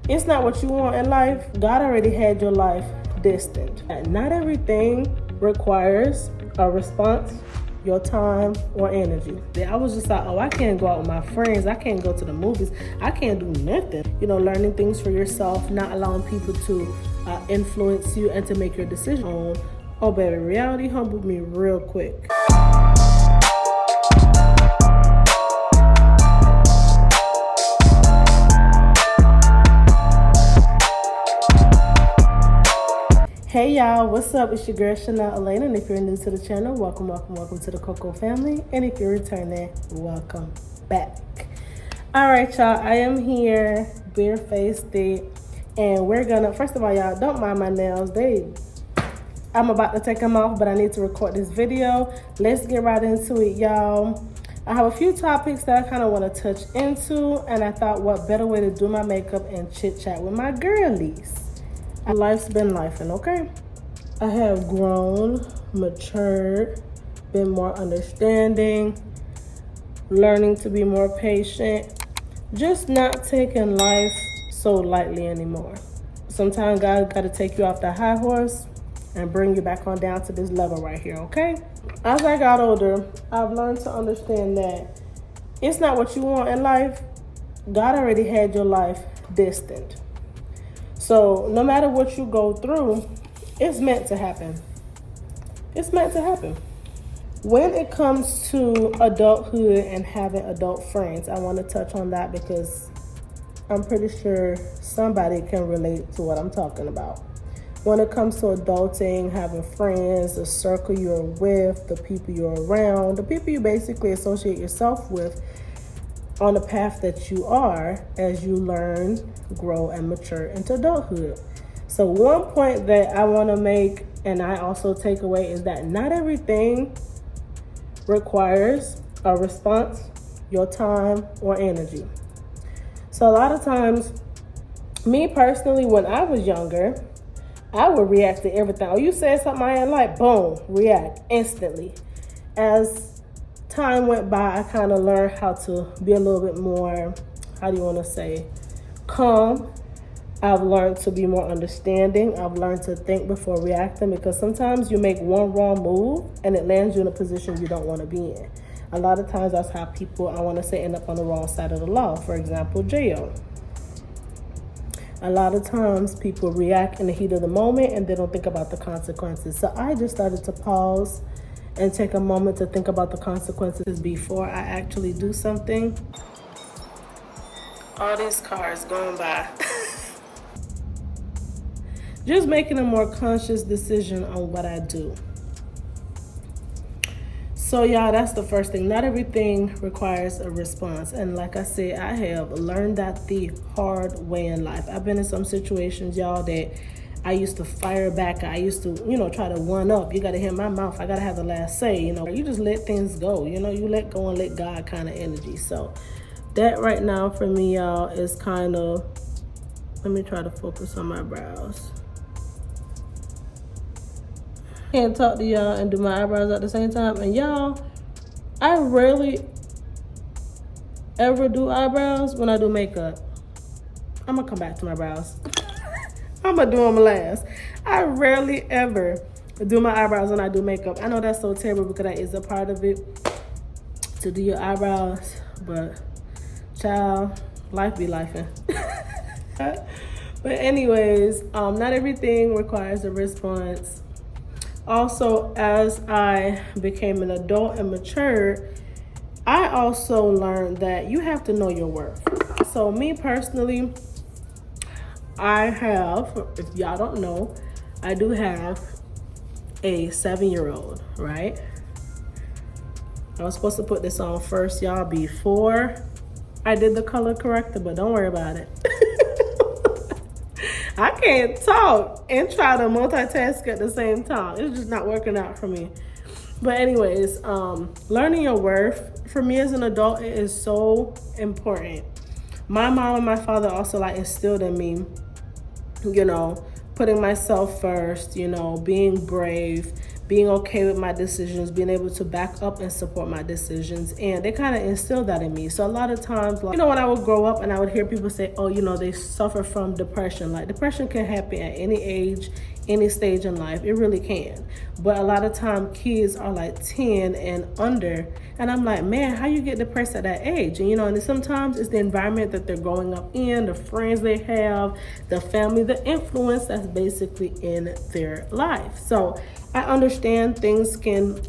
It's not what you want in life. God already had your life destined. Not everything requires a response, your time, or energy. I was just like, oh, I can't go out with my friends. I can't go to the movies. I can't do nothing. Learning things for yourself, not allowing people to influence you and to make your decision on. Oh, baby, reality humbled me real quick. Hey y'all, what's up? It's your girl Chanel Elena, and if you're new to the channel, welcome to the Coco family, and if you're returning, welcome back. All right, y'all, I am here, barefaced, and we're gonna, first of all, y'all, don't mind my nails. I'm about to take them off, but I need to record this video. Let's get right into it, y'all. I have a few topics that I kind of want to touch into, and I thought what better way to do my makeup and chit chat with my girlies. Life's been lifing, okay? I have grown, matured, been more understanding, learning to be more patient, just not taking life so lightly anymore. Sometimes God got to take you off the high horse and bring you back on down to this level right here, okay? As I got older, I've learned to understand that it's not what you want in life. God already had your life destined. So no matter what you go through, it's meant to happen. It's meant to happen. When it comes to adulthood and having adult friends, I want to touch on that because I'm pretty sure somebody can relate to what I'm talking about. When it comes to adulting, having friends, the circle you're with, the people you're around, the people you basically associate yourself with on the path that you are as you learn, grow, and mature into adulthood. So one point that I want to make, and I also take away, is that not everything requires a response, your time, or energy. So a lot of times, me personally, when I was younger, I would react to everything. Oh, you said something I ain't like, boom, react instantly. As time went by, I kind of learned how to be a little bit more, calm. I've learned to be more understanding. I've learned to think before reacting, because sometimes you make one wrong move and it lands you in a position you don't want to be in. A lot of times that's how people, end up on the wrong side of the law. For example, jail. A lot of times people react in the heat of the moment and they don't think about the consequences. So I just started to pause and take a moment to think about the consequences before I actually do something. All these cars going by. Just making a more conscious decision on what I do. So y'all, that's the first thing. Not everything requires a response. And like I said, I have learned that the hard way in life. I've been in some situations, y'all, that I used to fire back. I used to, try to one up. You got to hear my mouth. I got to have the last say. You just let things go. You let go and let God kind of energy. So that right now for me, y'all, is kind of, let me try to focus on my brows. Can't talk to y'all and do my eyebrows at the same time. And y'all, I rarely ever do eyebrows when I do makeup. I'm going to come back to my brows. I'm going to do them last. I rarely ever do my eyebrows when I do makeup. I know that's so terrible because that is a part of it, to do your eyebrows. But, child, life be lifing. But anyways, not everything requires a response. Also, as I became an adult and matured, I also learned that you have to know your worth. So me personally, I have, if y'all don't know, I do have a 7-year-old, right? I was supposed to put this on first, y'all, before I did the color corrector, but don't worry about it. I can't talk and try to multitask at the same time. It's just not working out for me. But anyways, learning your worth for me as an adult, it is so important. My mom and my father also instilled in me, putting myself first, being brave, being okay with my decisions, being able to back up and support my decisions. And they kind of instilled that in me. So a lot of times, like, when I would grow up and I would hear people say, oh, they suffer from depression. Like, depression can happen at any age, any stage in life. It really can. But a lot of time kids are like 10 and under, and I'm like, man, how you get depressed at that age? And sometimes it's the environment that they're growing up in, the friends they have, the family, the influence that's basically in their life. So I understand things can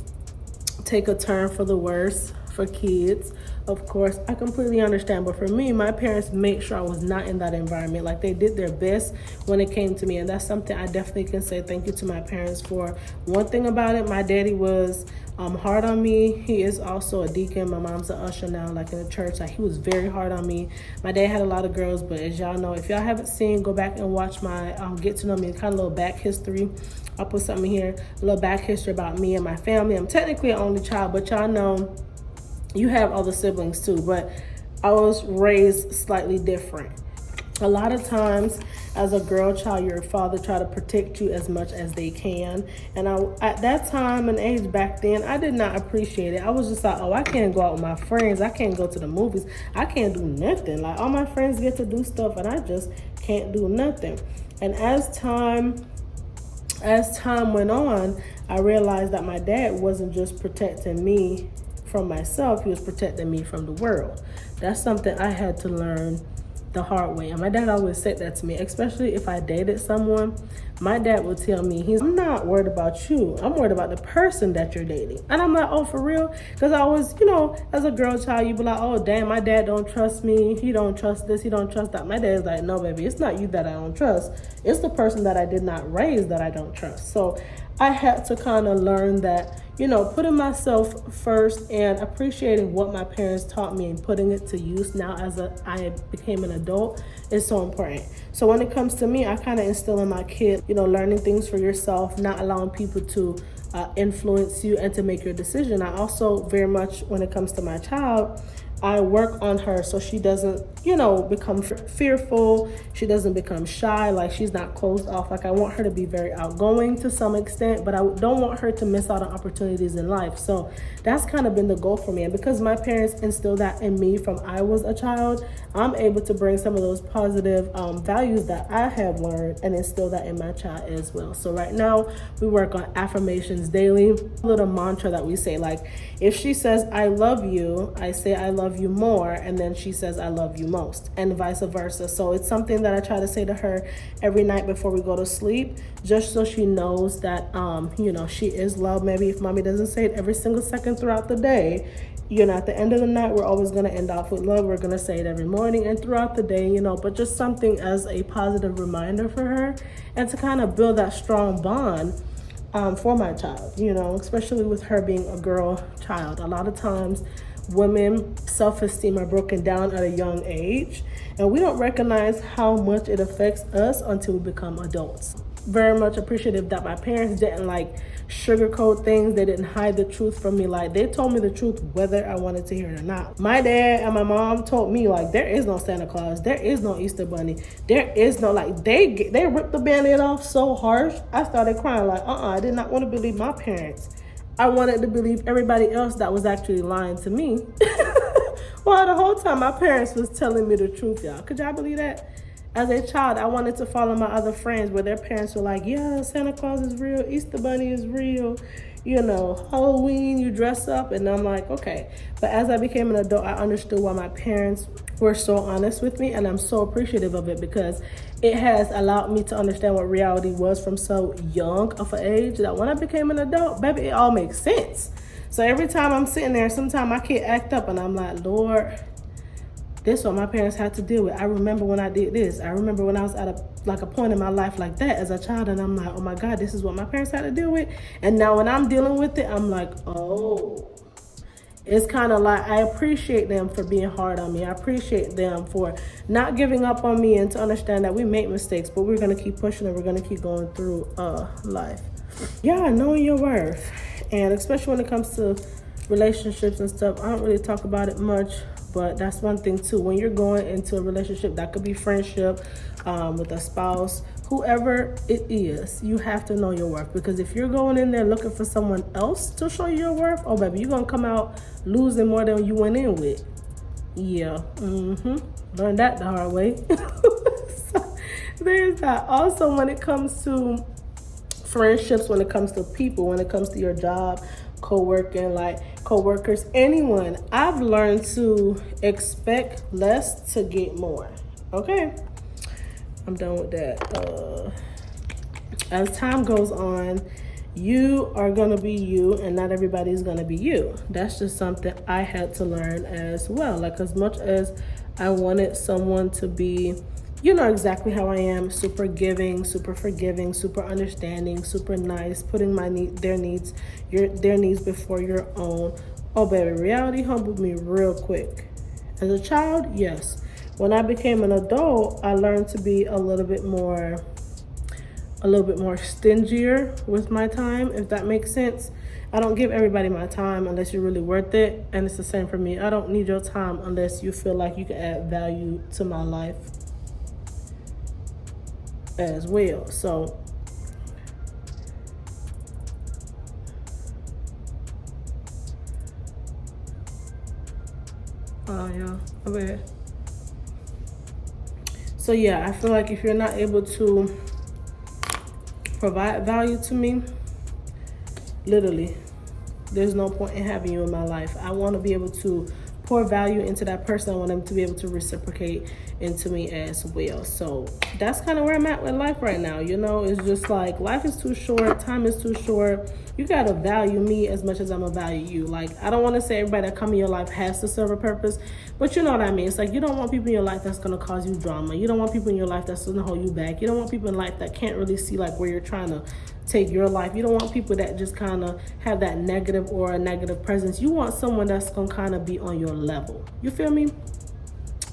take a turn for the worse for kids. Of course, I completely understand. But for me, my parents made sure I was not in that environment. Like, they did their best when it came to me. And that's something I definitely can say thank you to my parents for. One thing about it, my daddy was hard on me. He is also a deacon. My mom's an usher now, like in a church. Like, he was very hard on me. My dad had a lot of girls, but as y'all know, if y'all haven't seen, go back and watch my Get to Know Me, kind of little back history. I'll put something here, a little back history about me and my family. I'm technically an only child, but y'all know you have other siblings too, but I was raised slightly different. A lot of times as a girl child, your father try to protect you as much as they can. And at that time and age back then, I did not appreciate it. I was just like, oh, I can't go out with my friends. I can't go to the movies. I can't do nothing. Like, all my friends get to do stuff and I just can't do nothing. And as time went on, I realized that my dad wasn't just protecting me from myself, he was protecting me from the world. That's something I had to learn the hard way. And my dad always said that to me, especially if I dated someone. My dad would tell me, I'm not worried about you, I'm worried about the person that you're dating. And I'm like, oh, for real? Because I was, as a girl child, you'd be like, oh, damn, my dad don't trust me, he don't trust this, he don't trust that. My dad's like, no, baby, it's not you that I don't trust, it's the person that I did not raise that I don't trust. So I had to kind of learn that, putting myself first and appreciating what my parents taught me and putting it to use now as I became an adult is so important. So when it comes to me, I kind of instill in my kid, learning things for yourself, not allowing people to influence you and to make your decision. I also very much, when it comes to my child, I work on her so she doesn't, become fearful. She doesn't become shy, like she's not closed off. Like, I want her to be very outgoing to some extent, but I don't want her to miss out on opportunities in life. So that's kind of been the goal for me. And because my parents instilled that in me from I was a child, I'm able to bring some of those positive values that I have learned and instill that in my child as well. So right now we work on affirmations daily, a little mantra that we say, like, if she says, I love you, I say, I love you more. And then she says, I love you most, and vice versa. So it's something that I try to say to her every night before we go to sleep, just so she knows that, she is loved. Maybe if mommy doesn't say it every single second throughout the day, at the end of the night, we're always going to end off with love. We're going to say it every morning and throughout the day, but just something as a positive reminder for her and to kind of build that strong bond for my child, especially with her being a girl child. A lot of times women self-esteem are broken down at a young age, and we don't recognize how much it affects us until we become adults. Very much appreciative that my parents didn't sugarcoat things. They didn't hide the truth from me. Like, they told me the truth whether I wanted to hear it or not. My dad and my mom told me, there is no Santa Claus, there is no Easter Bunny, there is no, they ripped the Band-Aid off so harsh, I started crying. I did not want to believe my parents. I wanted to believe everybody else that was actually lying to me. Well, the whole time my parents was telling me the truth, y'all. Could y'all believe that? As a child, I wanted to follow my other friends where their parents were like, yeah, Santa Claus is real, Easter Bunny is real, Halloween, you dress up. And I'm like, okay. But as I became an adult, I understood why my parents were so honest with me, and I'm so appreciative of it because it has allowed me to understand what reality was from so young of an age that when I became an adult, baby, it all makes sense. So every time I'm sitting there, sometimes my kid act up and I'm like, Lord, this is what my parents had to deal with. I remember when I did this. I remember when I was at a point in my life like that as a child, and I'm like, oh my God, this is what my parents had to deal with. And now when I'm dealing with it, I'm like, oh. It's kind of like I appreciate them for being hard on me. I appreciate them for not giving up on me and to understand that we make mistakes, but we're going to keep pushing and we're going to keep going through life. Yeah, knowing your worth. And especially when it comes to relationships and stuff, I don't really talk about it much, But that's one thing too. When you're going into a relationship, that could be friendship, with a spouse, whoever it is, you have to know your worth. Because if you're going in there looking for someone else to show you your worth, oh baby, you're gonna come out losing more than you went in with. Yeah, learned that the hard way. So, there's that. Also, when it comes to friendships, when it comes to people, when it comes to your job, co-workers, anyone, I've learned to expect less to get more. Okay, I'm done with that. As time goes on, you are going to be you, and not everybody's going to be you. That's just something I had to learn as well. Like, as much as I wanted someone to be, exactly how I am, super giving, super forgiving, super understanding, super nice, putting their needs before your own. Oh baby, reality humbled me real quick. As a child, yes. When I became an adult, I learned to be a little bit more stingier with my time, if that makes sense. I don't give everybody my time unless you're really worth it. And it's the same for me. I don't need your time unless you feel like you can add value to my life as well. So so yeah, I feel like if you're not able to provide value to me, literally, there's no point in having you in my life. I want to be able to pour value into that person. I want them to be able to reciprocate into me as well. So that's kind of where I'm at with life right now. It's just like, life is too short, time is too short. You gotta value me as much as I'm gonna value you. Like, I don't want to say everybody that come in your life has to serve a purpose, but you know what I mean. It's like, you don't want people in your life that's gonna cause you drama. You don't want people in your life that's gonna hold you back. You don't want people in life that can't really see like where you're trying to take your life. You don't want people that just kind of have that negative or a negative presence. You want someone that's gonna kind of be on your level. You feel me?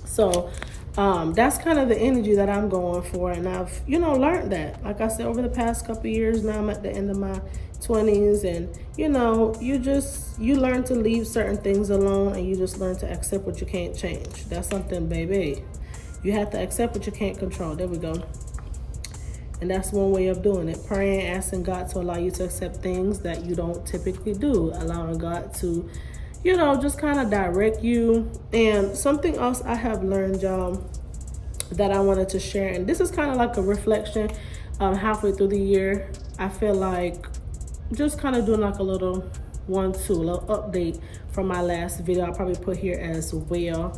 So that's kind of the energy that I'm going for, and I've learned that. Like I said, over the past couple of years, now I'm at the end of my 20s, and you learn to leave certain things alone, and you just learn to accept what you can't change. That's something, baby. You have to accept what you can't control. There we go. And that's one way of doing it. Praying, asking God to allow you to accept things that you don't typically do. Allowing God to, just kind of direct you. And something else I have learned, y'all, that I wanted to share. And this is kind of like a reflection halfway through the year. I feel like just kind of doing like a little little update from my last video. I'll probably put here as well.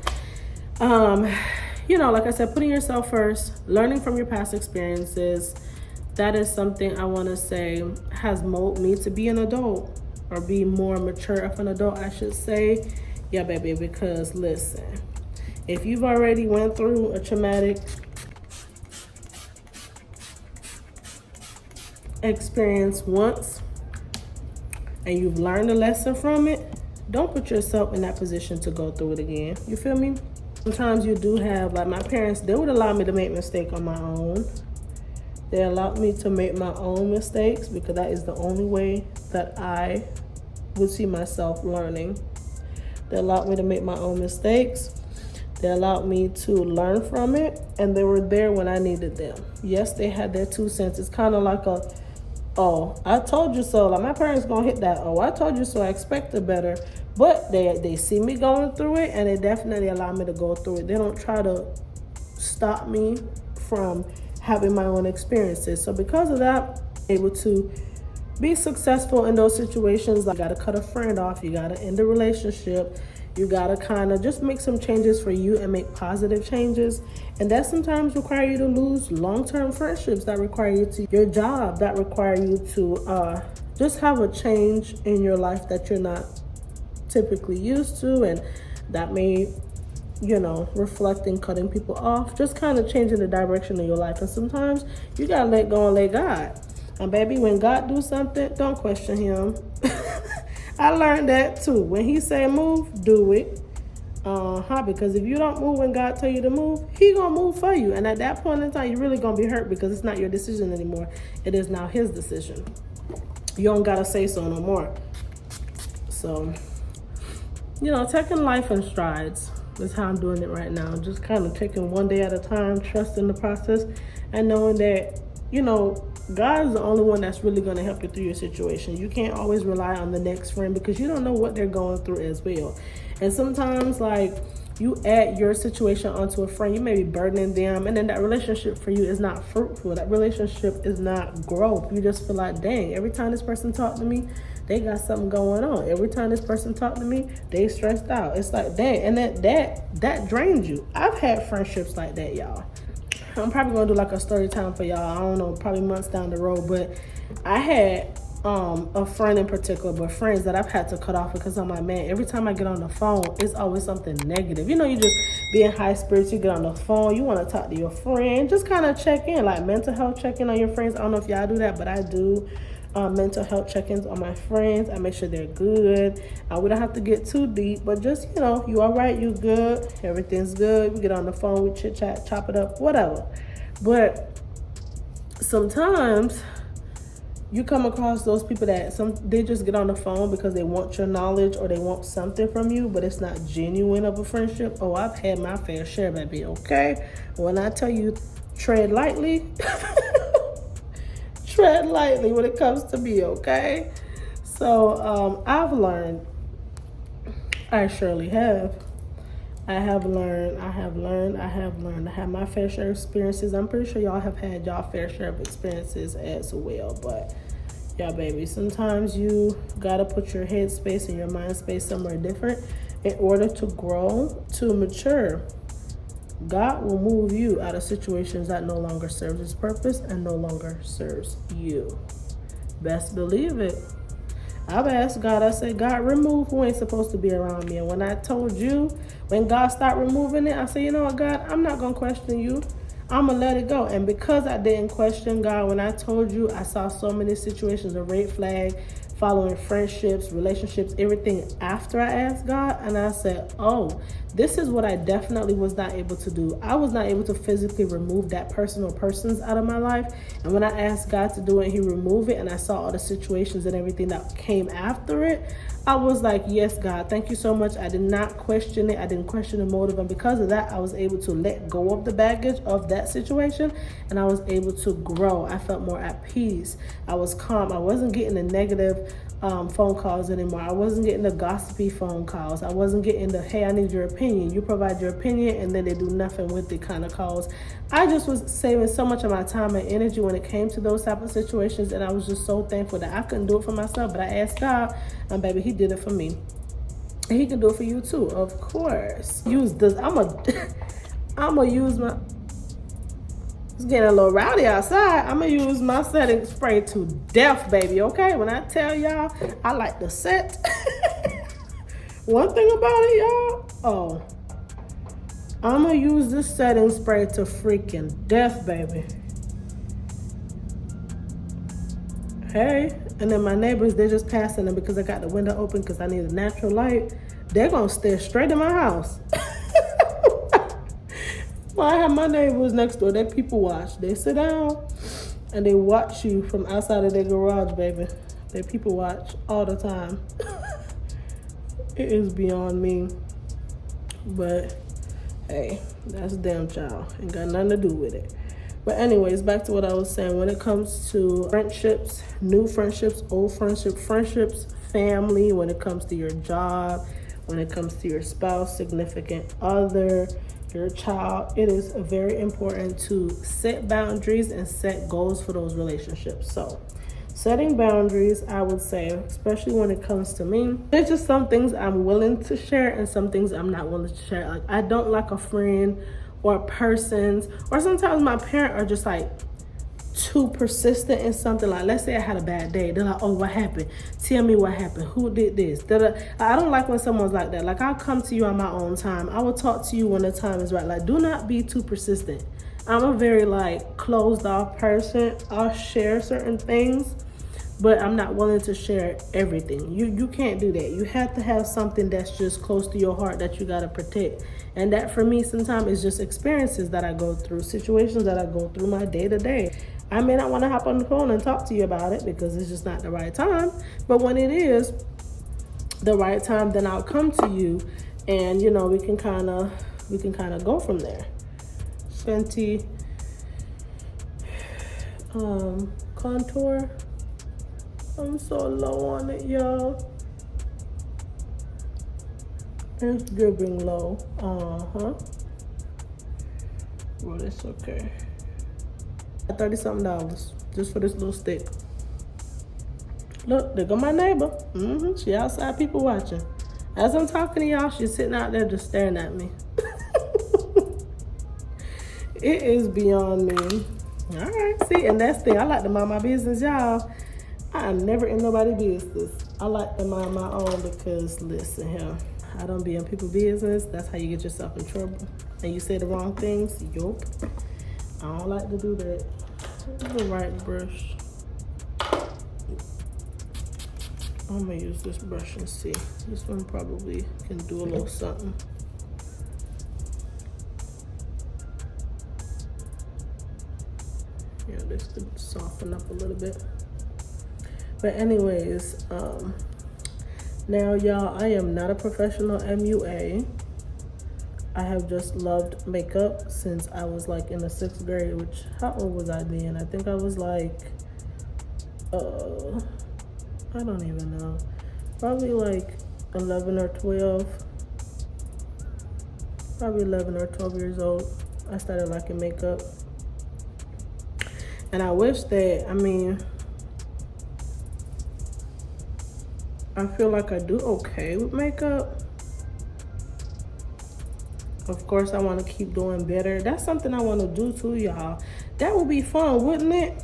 Like I said, putting yourself first, learning from your past experiences, that is something I want to say has molded me to be an adult, or be more mature of an adult, I should say. Yeah, baby, because listen, if you've already went through a traumatic experience once and you've learned a lesson from it, don't put yourself in that position to go through it again. You feel me? Sometimes you do have, like my parents, they would allow me to make mistakes on my own. They allowed me to make my own mistakes because that is the only way that I would see myself learning. They allowed me to make my own mistakes. They allowed me to learn from it, and they were there when I needed them. Yes, they had their 2 cents. It's kind of like a, oh, I told you so. Like my parents gonna hit that, oh, I told you so, I expected better. But they see me going through it, and they definitely allow me to go through it. They don't try to stop me from having my own experiences. So because of that, able to be successful in those situations. Like, you gotta cut a friend off, you gotta end a relationship, you gotta kind of just make some changes for you and make positive changes. And that sometimes require you to lose long-term friendships, that require you to your job, that require you to just have a change in your life that you're not typically used to, and that may reflecting cutting people off, just kind of changing the direction of your life. And sometimes you gotta let go and let God. And baby, when God do something, don't question him. I learned that too. When he say move, do it. Because if you don't move when God tell you to move, he gonna move for you. And at that point in time, you're really gonna be hurt because it's not your decision anymore. It is now his decision. You don't gotta say so no more. So, taking life in strides. That's how I'm doing it right now. Just kind of taking one day at a time, trusting the process, and knowing that, you know, God is the only one that's really going to help you through your situation. You can't always rely on the next friend because you don't know what they're going through as well. And sometimes, like, you add your situation onto a friend, you may be burdening them, and then that relationship for you is not fruitful. That relationship is not growth. You just feel like, dang, every time this person talks to me, they got something going on. Every time this person talk to me, they stressed out. It's like, dang, and that drains you. I've had friendships like that, y'all. I'm probably gonna do like a story time for y'all. I don't know, probably months down the road. But I had a friend in particular, but friends that I've had to cut off because I'm like, man, every time I get on the phone, it's always something negative. You know, you just be in high spirits, you get on the phone, you want to talk to your friend, just kind of check in, like mental health check in on your friends. I don't know if y'all do that, but I do. Mental health check-ins on my friends. I make sure they're good. We don't have to get too deep, but just, you know, you all right, you good, everything's good. We get on the phone, we chit chat, chop it up, whatever. But sometimes you come across those people that they just get on the phone because they want your knowledge or they want something from you, but it's not genuine of a friendship. Oh, I've had my fair share, baby, okay? When I tell you, tread lightly, tread lightly when it comes to me, okay? So I've learned, I surely have. I have learned. I have had my fair share of experiences. I'm pretty sure y'all have had y'all fair share of experiences as well. But yeah, baby, sometimes you gotta put your head space and your mind space somewhere different in order to grow, to mature. God will move you out of situations that no longer serves His purpose and no longer serves you. Best believe it. I've asked God, I said, God, remove who ain't supposed to be around me. And when I told you, when God started removing it, I said, you know what, God, I'm not going to question you. I'm going to let it go. And because I didn't question God, when I told you, I saw so many situations of red flag, following friendships, relationships, everything after I asked God. And I said, oh, this is what I definitely was not able to do. I was not able to physically remove that person or persons out of my life. And when I asked God to do it, He removed it. And I saw all the situations and everything that came after it. I was like, yes, God, thank you so much. I did not question it. I didn't question the motive. And because of that, I was able to let go of the baggage of that situation. And I was able to grow. I felt more at peace. I was calm. I wasn't getting the negative phone calls anymore. I wasn't getting the gossipy phone calls. I wasn't getting the, hey, I need your opinion. You provide your opinion and then they do nothing with it kind of calls. I just was saving so much of my time and energy when it came to those type of situations. And I was just so thankful that I couldn't do it for myself. But I asked God, and baby, He did it for me. And He can do it for you too, of course. Use this. I'm gonna use my, it's getting a little rowdy outside. I'm gonna use my setting spray to death, baby, okay? When I tell y'all, I like the set. One thing about it, y'all, oh, I'm gonna use this setting spray to freaking death, baby. Hey, and then my neighbors, they're just passing them because I got the window open because I need a natural light. They're gonna stare straight in my house. Well, I have my neighbors next door. They people watch. They sit down and they watch you from outside of their garage, baby. They people watch all the time. It is beyond me. But hey, that's them, child. Ain't got nothing to do with it. But anyways, back to what I was saying. When it comes to friendships, new friendships, old friendships, family, when it comes to your job, when it comes to your spouse, significant other, your child, it is very important to set boundaries and set goals for those relationships. So setting boundaries, I would say, especially when it comes to me, there's just some things I'm willing to share and some things I'm not willing to share. Like, I don't like a friend or persons, or sometimes my parents are just like too persistent in something. Like, let's say I had a bad day, they're like, oh, what happened? Tell me what happened. Who did this? I don't like when someone's like that. Like, I'll come to you on my own time. I will talk to you when the time is right. Like, do not be too persistent. I'm a very like closed off person. I'll share certain things, but I'm not willing to share everything. You can't do that. You have to have something that's just close to your heart that you gotta protect. And that for me sometimes is just experiences that I go through, situations that I go through my day to day. I may not want to hop on the phone and talk to you about it because it's just not the right time. But when it is the right time, then I'll come to you and you know, we can kind of go from there. Fenty contour. I'm so low on it, y'all. It's dripping low. Well, it's okay. $30-something just for this little stick. Look, there go my neighbor. She outside, people watching. As I'm talking to y'all, she's sitting out there just staring at me. It is beyond me. All right, see, and that's the thing. I like to mind my business, y'all. I'm never in nobody's business. I like to mind my own because, listen here, I don't be in people's business. That's how you get yourself in trouble. And you say the wrong things, yup. I don't like to do that. The right brush. I'm gonna use this brush and see. This one probably can do a little something. Yeah, this could soften up a little bit. But anyways, now y'all, I am not a professional MUA. I have just loved makeup since I was like in the 6th grade, which, how old was I then? I think I was like, I don't even know. Probably like 11 or 12. Probably 11 or 12 years old. I started liking makeup. And I wish that, I mean, I feel like I do okay with makeup. Of course, I want to keep doing better. That's something I want to do too, y'all. That would be fun, wouldn't it?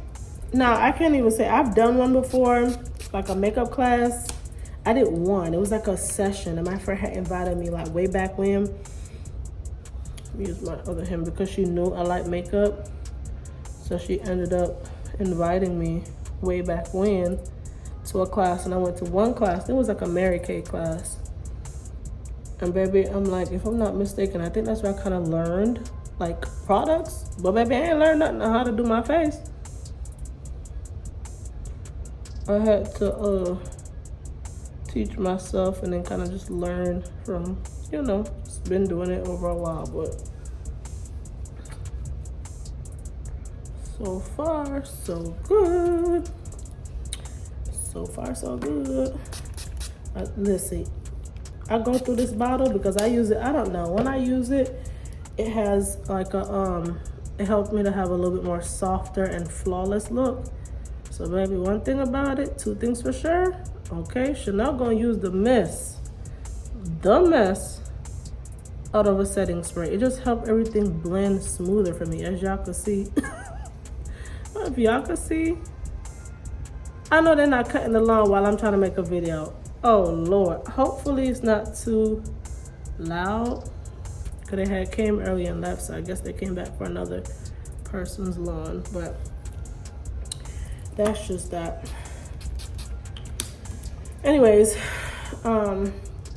Now, I can't even say I've done one before, like a makeup class. I did one. It was like a session, and my friend had invited me like way back when. Let me use my other hand because she knew I like makeup. So she ended up inviting me way back when to a class, and I went to one class. It was like a Mary Kay class. And baby, I'm like, if I'm not mistaken, I think that's where I kind of learned like products. But baby, I ain't learned nothing on how to do my face. I had to teach myself and then kind of just learn from, you know, just been doing it over a while, but so far, so good. So far, so good. Listen, I go through this bottle because I use it, I don't know, when I use it, it has like a, it helped me to have a little bit more softer and flawless look. So baby, one thing about it, 2 things for sure. Okay, Chanel gonna use the mess out of a setting spray. It just helped everything blend smoother for me, as y'all can see. If y'all can see, I know they're not cutting the lawn while I'm trying to make a video. Oh Lord, hopefully it's not too loud. Cause they had came early and left, so I guess they came back for another person's lawn, but that's just that. Anyways, I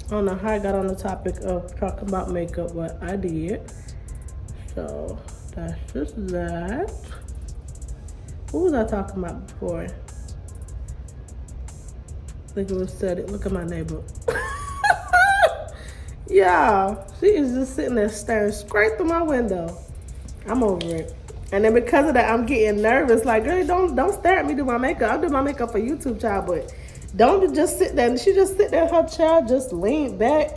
don't know how I got on the topic of talking about makeup, but I did. So that's just that. What was I talking about before? I think it was said it. Look at my neighbor. Yeah, she is just sitting there staring straight through my window. I'm over it. And then because of that, I'm getting nervous. Like, girl, don't stare at me do my makeup. I'll do my makeup for YouTube, child, but don't just sit there. And she just sit there in her chair, just lean back,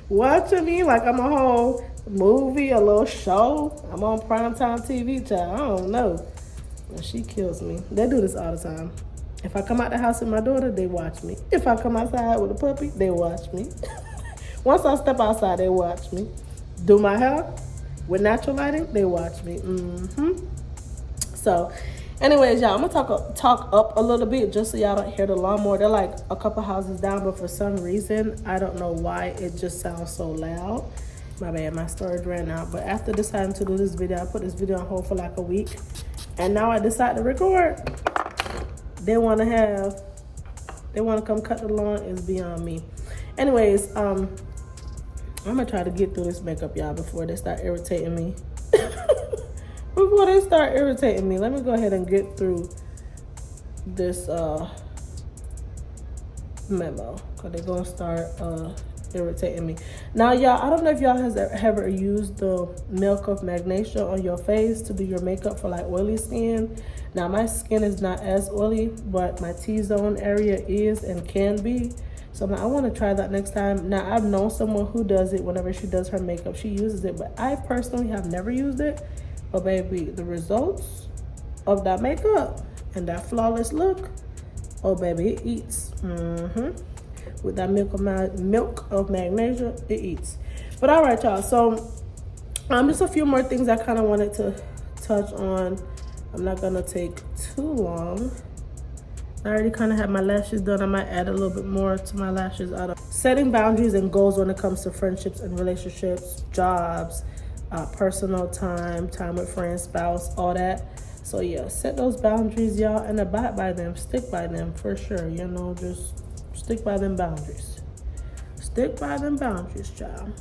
watching me like I'm a whole movie, a little show. I'm on primetime TV, child. I don't know. But she kills me. They do this all the time. If I come out the house with my daughter, they watch me. If I come outside with a puppy, they watch me. Once I step outside, they watch me. Do my hair with natural lighting, they watch me. So, anyways, y'all, I'm gonna talk up a little bit just so y'all don't hear the lawnmower. They're like a couple houses down, but for some reason, I don't know why it just sounds so loud. My bad, my storage ran out. But after deciding to do this video, I put this video on hold for like a week, and now I decided to record. They want to come cut the lawn is beyond me. Anyways, I'm gonna try to get through this makeup, y'all, before they start irritating me. Before they start irritating me, let me go ahead and get through this memo, because they're gonna start irritating me. Now, y'all, I don't know if y'all has ever used the milk of magnesia on your face to do your makeup for like oily skin. Now, my skin is not as oily, but my T-zone area is and can be. So I want to try that next time. Now, I've known someone who does it whenever she does her makeup. She uses it, but I personally have never used it. But baby, the results of that makeup and that flawless look, oh baby, it eats. With that milk of magnesia, it eats. But all right, y'all. So just a few more things I kind of wanted to touch on. I'm not gonna take too long. I already kind of have my lashes done. I might add a little bit more to my lashes. Out of setting boundaries and goals when it comes to friendships and relationships, jobs, personal time with friends, spouse, all that. So yeah, set those boundaries, y'all, and abide by them. Stick by them for sure. You know, just stick by them boundaries. Stick by them boundaries, child.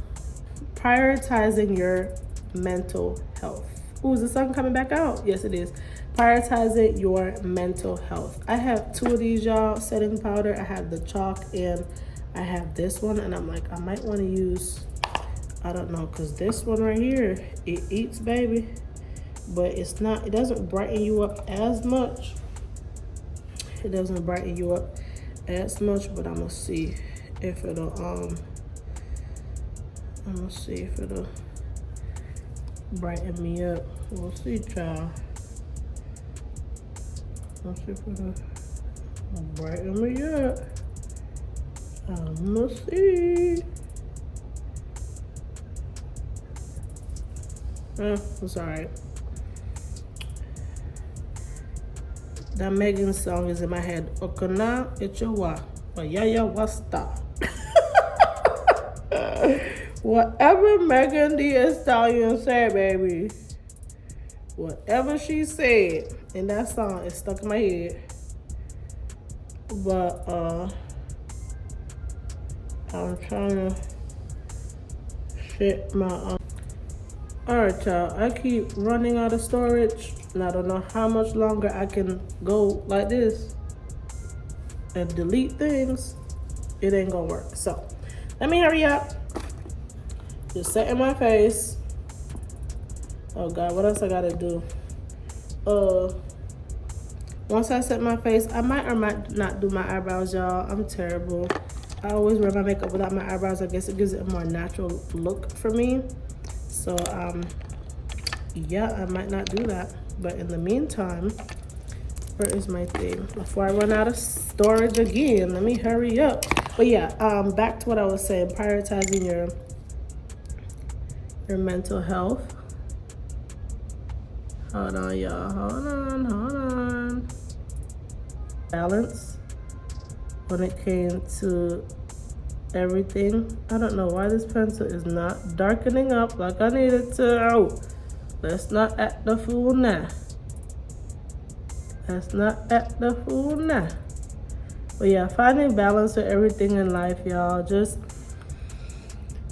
Prioritizing your mental health. Ooh, is the sun coming back out? Yes, it is. Prioritizing your mental health. I have two of these, y'all, setting powder. I have the chalk and I have this one, and I'm like, I might want to use, I don't know, because this one right here, it eats, baby, but it's not, it doesn't brighten you up as much. It doesn't brighten you up as much, but I'm gonna see if it'll brighten me up. We'll see, child. Let's see if it'll brighten me up. I'm gonna see. It's alright. That Megan song is in my head. Okana Ichowa. Yaya Wasta. Whatever Megan Thee Stallion said, baby. Whatever she said in that song is stuck in my head. But I'm trying to shit my Alright, y'all. I keep running out of storage, and I don't know how much longer I can go like this and delete things. It ain't gonna work. So let me hurry up. Just setting my face. Oh God, what else I gotta do? Once I set my face, I might or might not do my eyebrows, y'all. I'm terrible. I always wear my makeup without my eyebrows. I guess it gives it a more natural look for me. So yeah, I might not do that. But in the meantime, where is my thing? Before I run out of storage again, let me hurry up. But yeah, back to what I was saying, prioritizing your mental health. Hold on, y'all. Hold on. Balance when it came to everything. I don't know why this pencil is not darkening up like I need it to. Oh, let's not act the fool now. Let's not act the fool now. But yeah, finding balance with everything in life, y'all. Just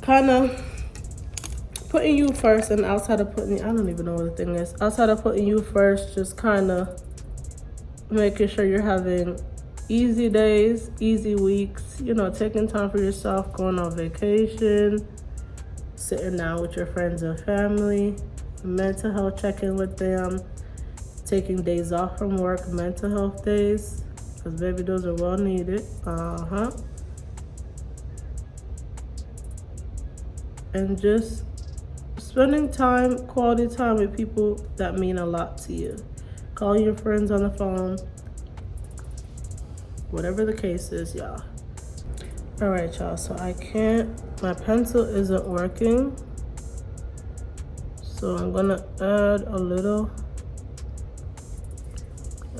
kind of putting you first, and outside of putting, I don't even know what the thing is. Outside of putting you first, just kind of making sure you're having easy days, easy weeks, you know, taking time for yourself, going on vacation, sitting down with your friends and family, mental health check-in with them, taking days off from work, mental health days, because baby, those are well needed. And just spending time, quality time with people that mean a lot to you. Call your friends on the phone, whatever the case is, y'all. All right, y'all, so my pencil isn't working. So I'm gonna add a little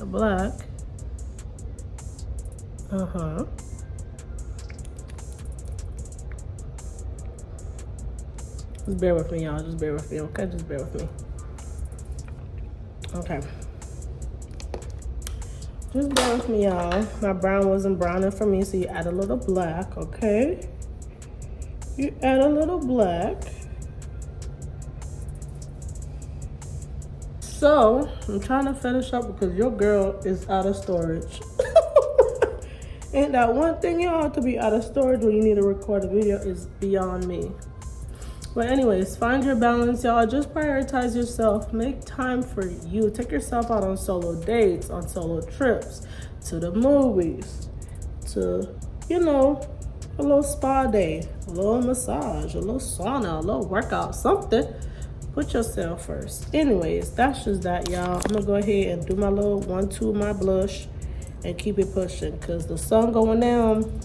black. Just bear with me, y'all. Just bear with me, okay? Just bear with me. Okay. Just bear with me, y'all. My brown wasn't brown enough for me, so you add a little black, okay? You add a little black. So, I'm trying to finish up because your girl is out of storage. And that one thing, y'all, to be out of storage when you need to record a video is beyond me. But anyways, find your balance, y'all. Just prioritize yourself. Make time for you. Take yourself out on solo dates, on solo trips, to the movies, to, you know, a little spa day, a little massage, a little sauna, a little workout, something. Put yourself first. Anyways, that's just that, y'all. I'm gonna go ahead and do my little 1-2 my blush and keep it pushing because the sun going down.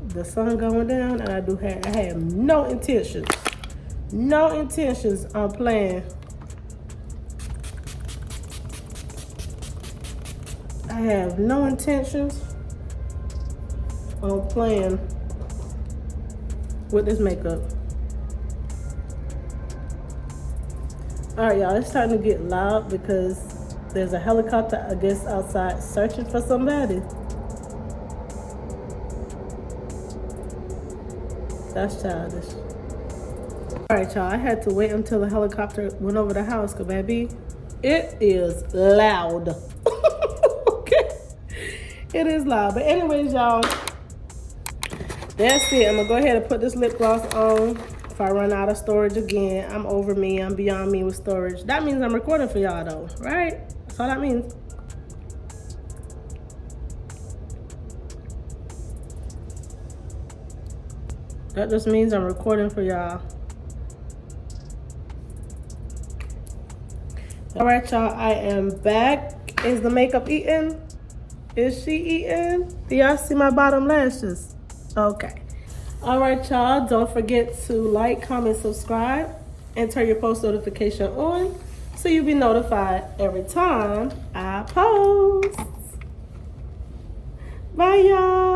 The sun going down, and I have no intentions on playing. I have no intentions on playing with this makeup. All right, y'all, it's starting to get loud because there's a helicopter, I guess, outside searching for somebody. That's childish. All right, y'all, I had to wait until the helicopter went over the house because, baby, it is loud. Okay? It is loud. But anyways, y'all, that's it. I'm going to go ahead and put this lip gloss on. If I run out of storage again, I'm over me. I'm beyond me with storage. That means I'm recording for y'all, though, right? That's all that means. That just means I'm recording for y'all. All right, y'all, I am back. Is the makeup eating? Is she eating? Do y'all see my bottom lashes? Okay. All right, y'all, don't forget to like, comment, subscribe, and turn your post notification on so you'll be notified every time I post. Bye, y'all.